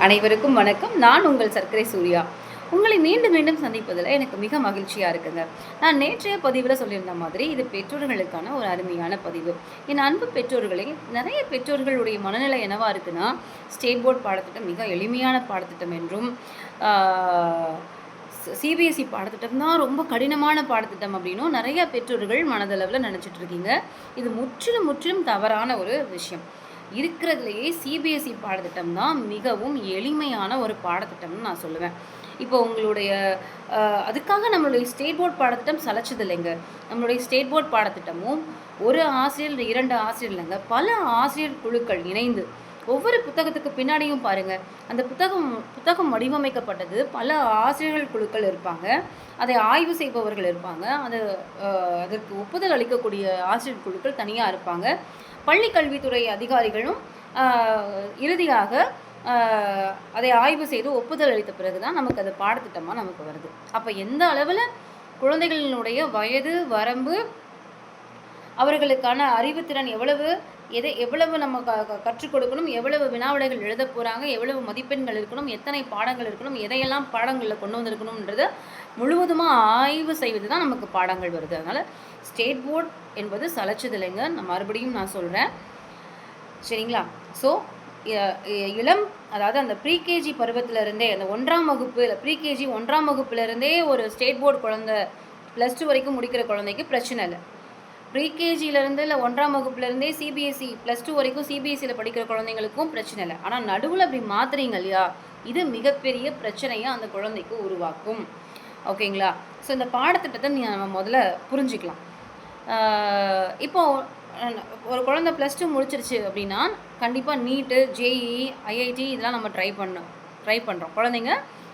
அனைவருக்கும் வணக்கம். நான் உங்கள் சர்க்கரை சூர்யா. உங்களை மீண்டும் மீண்டும் சந்திப்பதில் எனக்கு மிக மகிழ்ச்சியாக இருக்குங்க. நான் நேற்றைய பதிவில் சொல்லியிருந்த மாதிரி இது பெற்றோர்களுக்கான ஒரு அருமையான பதிவு. என் அன்பு பெற்றோர்களே, நிறைய பெற்றோர்களுடைய மனநிலை என்னவா இருக்குன்னா, ஸ்டேட் போர்ட் பாடத்திட்டம் மிக எளிமையான பாடத்திட்டம் என்றும், சிபிஎஸ்சி பாடத்திட்டம் தான் ரொம்ப கடினமான பாடத்திட்டம் அப்படின்னும் நிறைய பெற்றோர்கள் மனதளவில் நினச்சிட்டு இருக்கீங்க. இது முற்றிலும் முற்றிலும் தவறான ஒரு விஷயம். இருக்கிறதுலையே சிபிஎஸ்சி பாடத்திட்டம் தான் மிகவும் எளிமையான ஒரு பாடத்திட்டம்னு நான் சொல்லுவேன். இப்போ உங்களுடைய அதுக்காக நம்மளுடைய ஸ்டேட் போர்ட் பாடத்திட்டம் சலைச்சது இல்லைங்க. நம்மளுடைய ஸ்டேட் போர்ட் பாடத்திட்டமும் ஒரு ஆசிரியர் 2 ஆசிரியர் இல்லைங்க, பல ஆசிரியர் குழுக்கள் இணைந்து ஒவ்வொரு புத்தகத்துக்கு பின்னாடியும் பாருங்கள், அந்த புத்தகம் வடிவமைக்கப்பட்டது பல ஆசிரியர்கள் குழுக்கள் இருப்பாங்க, அதை ஆய்வு செய்பவர்கள் இருப்பாங்க, அதற்கு ஒப்புதல் அளிக்கக்கூடிய ஆசிரியர் குழுக்கள் தனியாக இருப்பாங்க. பள்ளி கல்வித்துறை அதிகாரிகளும் இறுதியாக அதை ஆய்வு செய்து ஒப்புதல் அளித்த பிறகு தான் நமக்கு அது பாடத்திட்டமாக நமக்கு வருது. அப்போ எந்த அளவில் குழந்தைகளினுடைய வயது வரம்பு, அவர்களுக்கான அறிவுத்திறன் எவ்வளவு நம்ம கற்றுக் கொடுக்கணும், எவ்வளவு வினாவிடைகள் எழுத போகிறாங்க, எவ்வளவு மதிப்பெண்கள் இருக்கணும், எத்தனை பாடங்கள் இருக்கணும், எதையெல்லாம் பாடங்களில் கொண்டு வந்திருக்கணும்ன்றது முழுவதுமாக ஆய்வு செய்வது தான் நமக்கு பாடங்கள் வருது. அதனால் ஸ்டேட் போர்ட் என்பது சலைச்சது இல்லைங்க. நான் மறுபடியும் சொல்கிறேன், சரிங்களா? ஸோ அதாவது அந்த ப்ரீகேஜி பருவத்திலருந்தே, அந்த 1ஆம் வகுப்பு ப்ரீகேஜி 1ஆம் வகுப்புலேருந்தே ஒரு ஸ்டேட் போர்டு குழந்தை +2 வரைக்கும் முடிக்கிற குழந்தைக்கு பிரச்சனை இல்லை. ப்ரீகேஜியிலேருந்து இல்லை 1ஆம் வகுப்புலேருந்தே சிபிஎஸ்சி +2 வரைக்கும் சிபிஎஸ்சியில் படிக்கிற குழந்தைங்களுக்கும் பிரச்சனை இல்லை. ஆனால் நடுவில் அப்படி மாற்றுறீங்க இல்லையா, இது மிகப்பெரிய பிரச்சனையை அந்த குழந்தைக்கு உருவாக்கும். ஓகேங்களா? ஸோ இந்த பாடத்திட்டத்தை நம்ம முதல்ல புரிஞ்சிக்கலாம். இப்போது ஒரு குழந்தை +2 முடிச்சிருச்சு அப்படின்னா கண்டிப்பாக நீட்டு, ஜேஇஇ, ஐஐடி இதெல்லாம் நம்ம ட்ரை பண்ணுறோம். குழந்தைங்க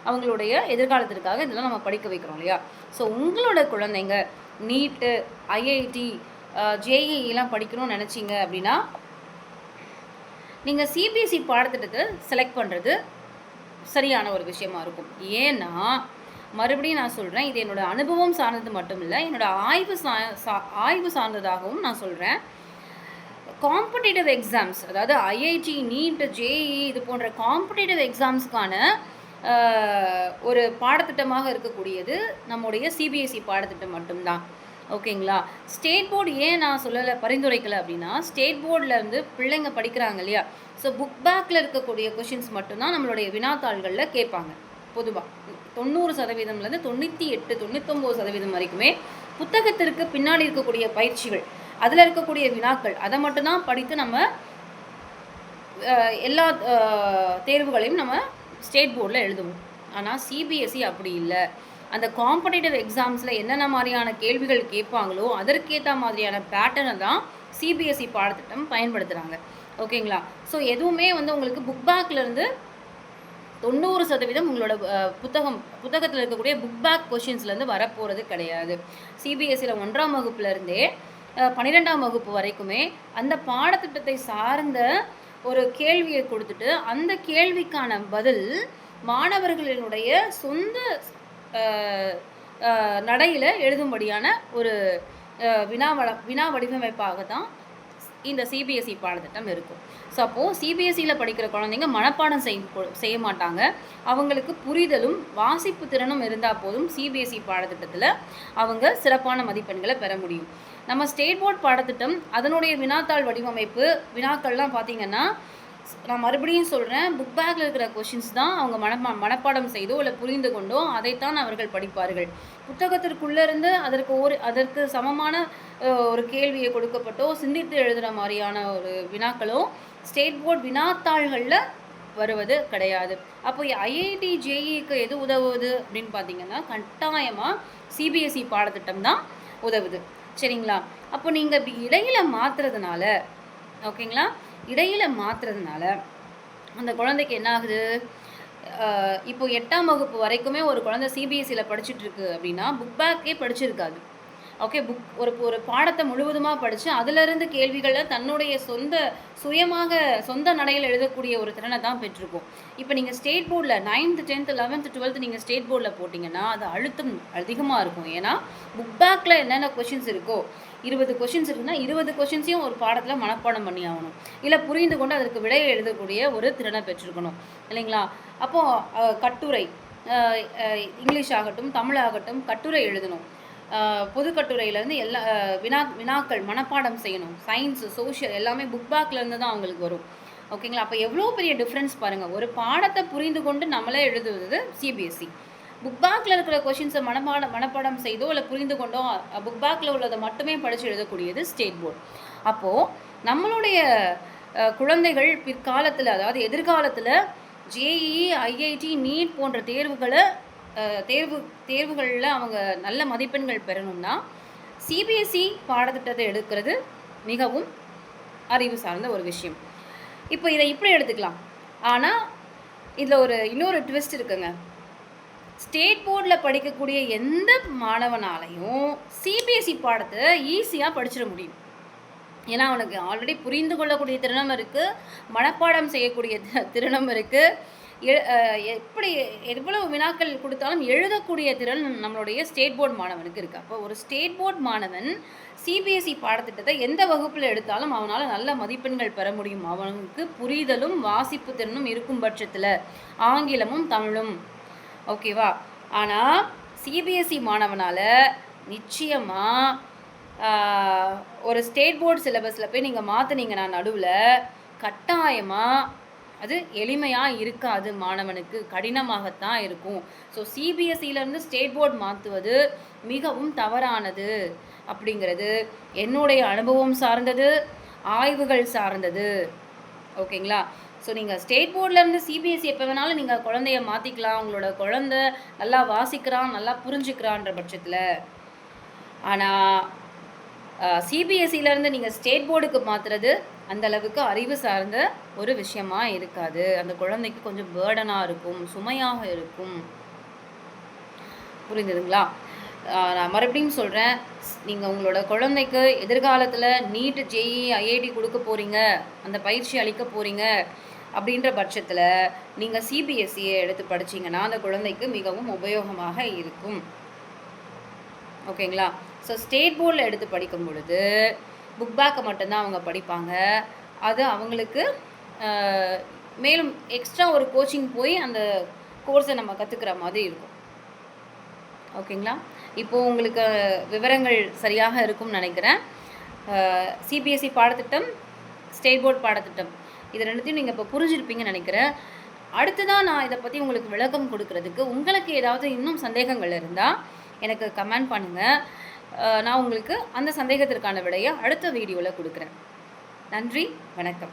அவங்களுடைய எதிர்காலத்திற்காக இதெல்லாம் நம்ம படிக்க வைக்கிறோம் இல்லையா? ஸோ உங்களோட குழந்தைங்க நீட்டு, ஐஐடி, ஜேஇஇலாம் படிக்கணும்னு நினச்சிங்க அப்படின்னா நீங்கள் சிபிஎஸ்சி பாடத்திட்டத்தை செலக்ட் பண்ணுறது சரியான ஒரு விஷயமா இருக்கும். ஏன்னா மறுபடியும் நான் சொல்கிறேன், இது என்னோடய அனுபவம் சார்ந்தது மட்டும் இல்லை, என்னோடய ஆய்வு சார்ந்ததாகவும் நான் சொல்கிறேன். காம்படிட்டிவ் எக்ஸாம்ஸ், அதாவது ஐஐடி, நீட், ஜேஇஇ இது போன்ற காம்படிட்டிவ் எக்ஸாம்ஸ்க்கான ஒரு பாடத்திட்டமாக இருக்கக்கூடியது நம்முடைய சிபிஎஸ்சி பாடத்திட்டம் மட்டும்தான். ஓகேங்களா? ஸ்டேட் போர்டு ஏன் நான் சொல்லலை, பரிந்துரைக்கலை அப்படின்னா, ஸ்டேட் போர்டிலேருந்து பிள்ளைங்க படிக்கிறாங்க இல்லையா, ஸோ புக் பேக்கில் இருக்கக்கூடிய கொஷின்ஸ் மட்டும்தான் நம்மளுடைய வினாத்தாள்களில் கேட்பாங்க. பொதுவாக 90%லேருந்து 98, 99% வரைக்குமே புத்தகத்திற்கு பின்னாடி இருக்கக்கூடிய பயிற்சிகள், அதில் இருக்கக்கூடிய வினாக்கள், அதை மட்டும்தான் படித்து நம்ம எல்லா தேர்வுகளையும் நம்ம ஸ்டேட் போர்டில் எழுதுவோம். ஆனால் சிபிஎஸ்சி அப்படி இல்லை. அந்த காம்படிட்டிவ் எக்ஸாம்ஸில் என்னென்ன மாதிரியான கேள்விகள் கேட்பாங்களோ அதற்கேற்ற மாதிரியான பேட்டர்னை தான் சிபிஎஸ்சி பாடத்திட்டம் பயன்படுத்துகிறாங்க. ஓகேங்களா? ஸோ எதுவுமே உங்களுக்கு புக் பேக்லேருந்து 90% உங்களோட புத்தகத்தில் இருக்கக்கூடிய புக் பேக் கொஷின்ஸ்லேருந்து வரப்போகிறது கிடையாது. சிபிஎஸ்சியில் 1ஆம் வகுப்புலேருந்தே 12ஆம் வகுப்பு வரைக்குமே அந்த பாடத்திட்டத்தை சார்ந்த ஒரு கேள்வியை கொடுத்துட்டு அந்த கேள்விக்கான பதில் மாணவர்களினுடைய சொந்த நடையில் எழுதும்படியான ஒரு வினா வடிவமைப்பாக தான் இந்த சிபிஎஸ்சி பாடத்திட்டம் இருக்கும். ஸோ அப்போது சிபிஎஸ்சியில் படிக்கிற குழந்தைங்க மனப்பாடம் செய்ய மாட்டாங்க. அவங்களுக்கு புரிதலும் வாசிப்பு திறனும் இருந்தால் போதும் சிபிஎஸ்சி பாடத்திட்டத்தில் அவங்க சிறப்பான மதிப்பெண்களை பெற முடியும். நம்ம ஸ்டேட் போர்ட் பாடத்திட்டம் அதனுடைய வினாத்தாள் வடிவமைப்பு, வினாக்கள்லாம் பார்த்திங்கன்னா, நான் மறுபடியும் சொல்கிறேன், புக் பேக்கில் இருக்கிற கொஷின்ஸ் தான் அவங்க மனப்பாடம் செய்தோ இல்லை புரிந்து கொண்டோ அதைத்தான் அவர்கள் படிப்பார்கள். புத்தகத்திற்குள்ளேருந்து அதற்கு சமமான ஒரு கேள்வியை கொடுக்கப்பட்டோ சிந்தித்து எழுதுகிற மாதிரியான ஒரு வினாக்களோ ஸ்டேட் போர்ட் வினாத்தாள்களில் வருவது கிடையாது. அப்போ ஐஐடி, ஜேஇக்கு எது உதவுவது அப்படின்னு பார்த்தீங்கன்னா, கட்டாயமாக சிபிஎஸ்சி பாடத்திட்டம் தான் உதவுது. சரிங்களா? அப்போ நீங்கள் இப்படி இடையில் மாற்றுறதுனால, ஓகேங்களா, இடையில் மாற்றுறதுனால அந்த குழந்தைக்கு என்ன ஆகுது, இப்போ 8ஆம் வகுப்பு வரைக்குமே ஒரு குழந்தை சிபிஎஸ்சியில் படிச்சுட்டு இருக்கு அப்படின்னா புக் பேக்கே படிச்சிருக்காது. ஓகே, ஒரு ஒரு பாடத்தை முழுவதுமாக படித்து அதிலிருந்து கேள்விகளை தன்னுடைய சொந்த நடையில் எழுதக்கூடிய ஒரு திறனை தான் பெற்றிருக்கோம். இப்போ நீங்கள் ஸ்டேட் போர்டில் 9th 10th 11th 12th நீங்கள் ஸ்டேட் போர்டில் போட்டிங்கன்னா அது அழுத்தம் அதிகமாக இருக்கும். ஏன்னா புக் பேக்கில் என்னென்ன கொஷின்ஸ் இருக்கோ 20 கொஷின்ஸ் இருக்குன்னா 20 கொஷின்ஸையும் ஒரு பாடத்தில் மனப்பாடம் பண்ணி ஆகணும், இல்லை புரிந்து கொண்டு அதற்கு விடையை எழுதக்கூடிய ஒரு திறனை பெற்றிருக்கணும் இல்லைங்களா. அப்போது கட்டுரை, இங்கிலீஷ் ஆகட்டும் தமிழ் ஆகட்டும் கட்டுரை எழுதணும். பொது கட்டுரையிலேருந்து எல்லா வினாக்கள் மனப்பாடம் செய்யணும். சயின்ஸு சோஷியல் எல்லாமே புக் பேக்லேருந்து தான் அவங்களுக்கு வரும். ஓகேங்களா. அப்போ எவ்வளோ பெரிய டிஃப்ரென்ஸ் பாருங்கள். ஒரு பாடத்தை புரிந்து கொண்டு நம்மளே எழுதுவது சிபிஎஸ்சி. புக் பேக்கில் இருக்கிற கொஷின்ஸை மனப்பாடம் செய்தோ இல்லை புரிந்து கொண்டோ புக் பேக்கில் உள்ளதை மட்டுமே படித்து எழுதக்கூடியது ஸ்டேட் போர்டு. அப்போது நம்மளுடைய குழந்தைகள் பிற்காலத்தில், அதாவது எதிர்காலத்தில் ஜேஇஇ, ஐஐடி, நீட் போன்ற தேர்வுகளில் அவங்க நல்ல மதிப்பெண்கள் பெறணும்னா சிபிஎஸ்சி பாடத்திட்டத்தை எடுக்கிறது மிகவும் அறிவு சார்ந்த ஒரு விஷயம். இப்போ இதை இப்படி எடுத்துக்கலாம். ஆனால் இதில் இன்னொரு ட்விஸ்ட் இருக்குங்க. ஸ்டேட் போர்டில் படிக்கக்கூடிய எந்த மாணவனாலையும் சிபிஎஸ்சி பாடத்தை ஈஸியாக படிச்சிட முடியும். ஏன்னா அவனுக்கு ஆல்ரெடி புரிந்து கொள்ளக்கூடிய திறனும் இருக்குது, மனப்பாடம் செய்யக்கூடிய திறனும் இருக்குது. எவ்வளவு வினாக்கள் கொடுத்தாலும் எழுதக்கூடிய திறன் நம்மளுடைய ஸ்டேட் போர்டு மாணவனுக்கு இருக்குது. அப்போ ஒரு ஸ்டேட் போர்டு மாணவன் சிபிஎஸ்சி பாடத்திட்டத்தை எந்த வகுப்பில் எடுத்தாலும் அவனால் நல்ல மதிப்பெண்கள் பெற முடியும். அவனுக்கு புரிதலும் வாசிப்பு திறனும் இருக்கும் பட்சத்தில், ஆங்கிலமும் தமிழும். ஓகேவா. ஆனால் சிபிஎஸ்சி மாணவனால் நிச்சயமாக ஒரு ஸ்டேட் போர்டு சிலபஸில் போய் நீங்கள் மாற்றினீங்கன்னா நடுவில் கட்டாயமாக அது எளிமையாக இருக்காது, மாணவனுக்கு கடினமாகத்தான் இருக்கும். ஸோ சிபிஎஸ்சியிலேருந்து ஸ்டேட் போர்டு மாற்றுவது மிகவும் தவறானது அப்படிங்கிறது என்னுடைய அனுபவம் சார்ந்தது, ஆய்வுகள் சார்ந்தது. ஓகேங்களா. ஸோ நீங்கள் ஸ்டேட் போர்ட்லேருந்து சிபிஎஸ்சி எப்போ வேணாலும் நீங்கள் குழந்தைய மாற்றிக்கலாம். உங்களோட குழந்தை நல்லா வாசிக்கிறான், நல்லா புரிஞ்சுக்கிறான்ற பட்சத்தில். ஆனால் சிபிஎஸ்சியிலேருந்து நீங்கள் ஸ்டேட் போர்டுக்கு மாற்றுறது அந்தளவுக்கு அறிவு சார்ந்த ஒரு விஷயமாக இருக்காது. அந்த குழந்தைக்கு கொஞ்சம் பேர்டனாக இருக்கும், சுமையாக இருக்கும். புரிஞ்சுதுங்களா. நான் மறுபடியும் சொல்கிறேன், நீங்கள் உங்களோட குழந்தைக்கு எதிர்காலத்தில் நீட், ஜேஇ, ஐஐடி கொடுக்க போகிறீங்க, அந்த பயிற்சி அளிக்க போகிறீங்க அப்படின்ற பட்சத்தில் நீங்கள் சிபிஎஸ்சியை எடுத்து படிச்சிங்கன்னா அந்த குழந்தைக்கு மிகவும் உபயோகமாக இருக்கும். ஓகேங்களா. ஸோ ஸ்டேட் போர்டில் எடுத்து படிக்கும் பொழுது புக் பேக்கை மட்டும்தான் அவங்க படிப்பாங்க. அது அவங்களுக்கு மேலும் எக்ஸ்ட்ரா ஒரு கோச்சிங் போய் அந்த கோர்ஸை நம்ம கற்றுக்கிற மாதிரி இருக்கும். ஓகேங்களா. இப்போது உங்களுக்கு விவரங்கள் சரியாக இருக்கும்னு நினைக்கிறேன். சிபிஎஸ்சி பாடத்திட்டம், ஸ்டேட் போர்டு பாடத்திட்டம், இது ரெண்டுத்தையும் நீங்கள் இப்போ புரிஞ்சிருப்பீங்கன்னு நினைக்கிறேன். அடுத்ததான் நான் இதை பற்றி உங்களுக்கு விளக்கம் கொடுக்கறதுக்கு உங்களுக்கு ஏதாவது இன்னும் சந்தேகங்கள் இருந்தால் எனக்கு கமெண்ட் பண்ணுங்கள். நான் உங்களுக்கு அந்த சந்தேகத்திற்கான விடையை அடுத்த வீடியோவில் கொடுக்குறேன். நன்றி, வணக்கம்.